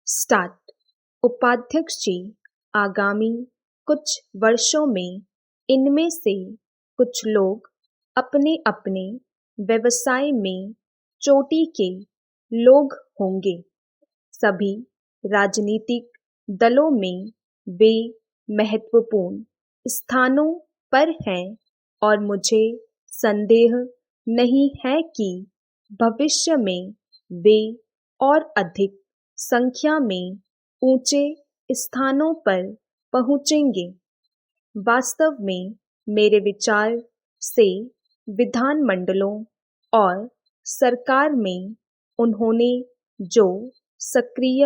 Start. उपाध्यक्ष जी, आगामी कुछ वर्षों में इनमें से कुछ लोग अपने अपने व्यवसाय में चोटी के लोग होंगे। सभी राजनीतिक दलों में वे महत्वपूर्ण स्थानों पर हैं और मुझे संदेह नहीं है कि भविष्य में वे और अधिक संख्या में ऊंचे स्थानों पर पहुंचेंगे। वास्तव में मेरे विचार से विधानमंडलों और सरकार में उन्होंने जो सक्रिय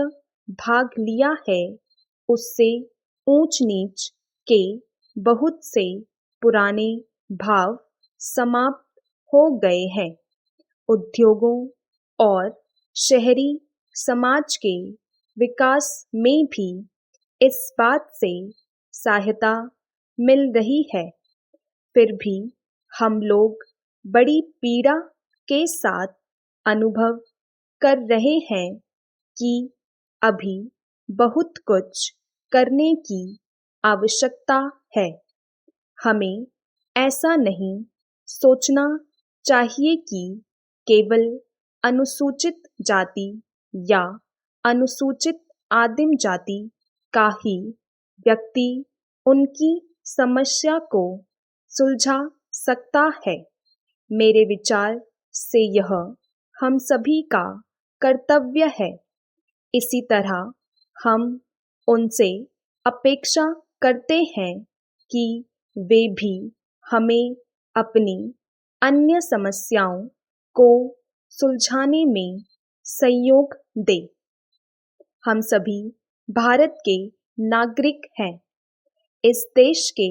भाग लिया है उससे ऊंच नीच के बहुत से पुराने भाव समाप्त हो गए हैं। उद्योगों और शहरी समाज के विकास में भी इस बात से सहायता मिल रही है। फिर भी हम लोग बड़ी पीड़ा के साथ अनुभव कर रहे हैं कि अभी बहुत कुछ करने की आवश्यकता है। हमें ऐसा नहीं सोचना चाहिए कि केवल अनुसूचित जाति या अनुसूचित आदिम जाति का ही व्यक्ति उनकी समस्या को सुलझा सकता है। मेरे विचार से यह हम सभी का कर्तव्य है। इसी तरह हम उनसे अपेक्षा करते हैं कि वे भी हमें अपनी अन्य समस्याओं को सुलझाने में सहयोग दें। हम सभी भारत के नागरिक हैं। इस देश के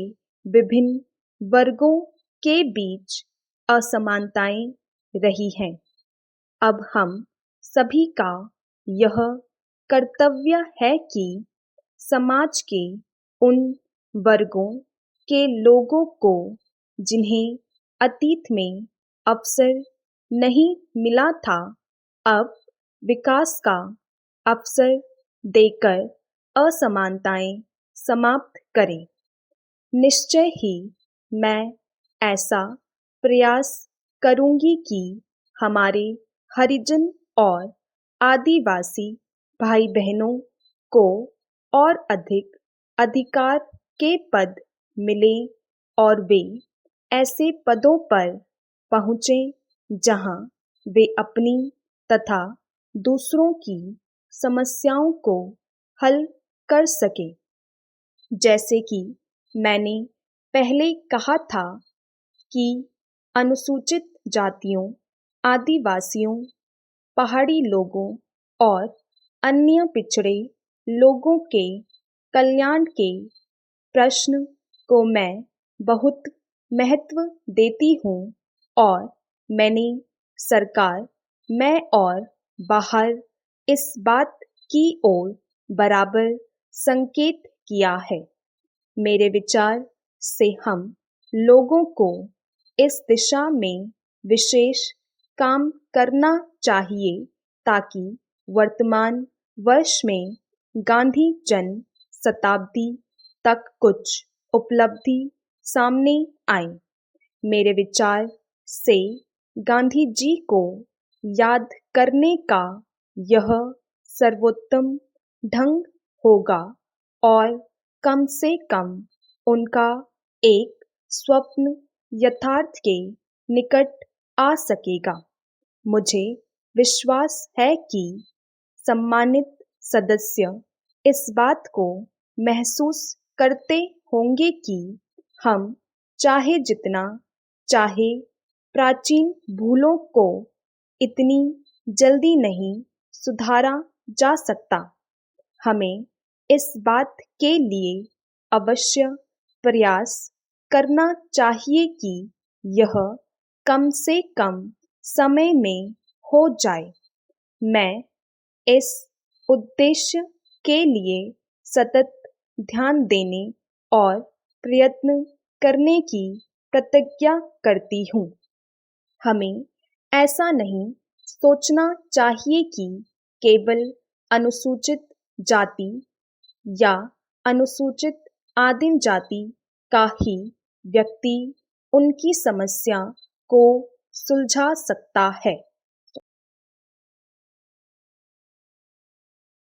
विभिन्न वर्गों के बीच असमानताएं रही हैं। अब हम सभी का यह कर्तव्य है कि समाज के उन वर्गों के लोगों को जिन्हें अतीत में अवसर नहीं मिला था, अब विकास का अवसर देकर असमानताएं समाप्त करें। निश्चय ही मैं ऐसा प्रयास करूंगी कि हमारे हरिजन और आदिवासी भाई बहनों को और अधिक अधिकार के पद मिले और वे ऐसे पदों पर पहुँचें जहां वे अपनी तथा दूसरों की समस्याओं को हल कर सके। जैसे कि मैंने पहले कहा था कि अनुसूचित जातियों, आदिवासियों, पहाड़ी लोगों और अन्य पिछड़े लोगों के कल्याण के प्रश्न को मैं बहुत महत्व देती हूँ और मैंने सरकार में और बाहर इस बात की ओर बराबर संकेत किया है। मेरे विचार से हम लोगों को इस दिशा में विशेष काम करना चाहिए ताकि वर्तमान वर्ष में गांधी जन शताब्दी तक कुछ उपलब्धि सामने आए। मेरे विचार से गांधी जी को याद करने का यह सर्वोत्तम ढंग होगा और कम से कम उनका एक स्वप्न यथार्थ के निकट आ सकेगा। मुझे विश्वास है कि सम्मानित सदस्य इस बात को महसूस करते होंगे कि हम चाहे जितना चाहे प्राचीन भूलों को इतनी जल्दी नहीं सुधारा जा सकता। हमें इस बात के लिए अवश्य प्रयास करना चाहिए कि यह कम से कम समय में हो जाए। मैं इस उद्देश्य के लिए सतत ध्यान देने और प्रयत्न करने की प्रतिज्ञा करती हूँ। हमें ऐसा नहीं सोचना चाहिए कि केवल अनुसूचित जाति या अनुसूचित आदिम जाति का ही व्यक्ति उनकी समस्या को सुलझा सकता है।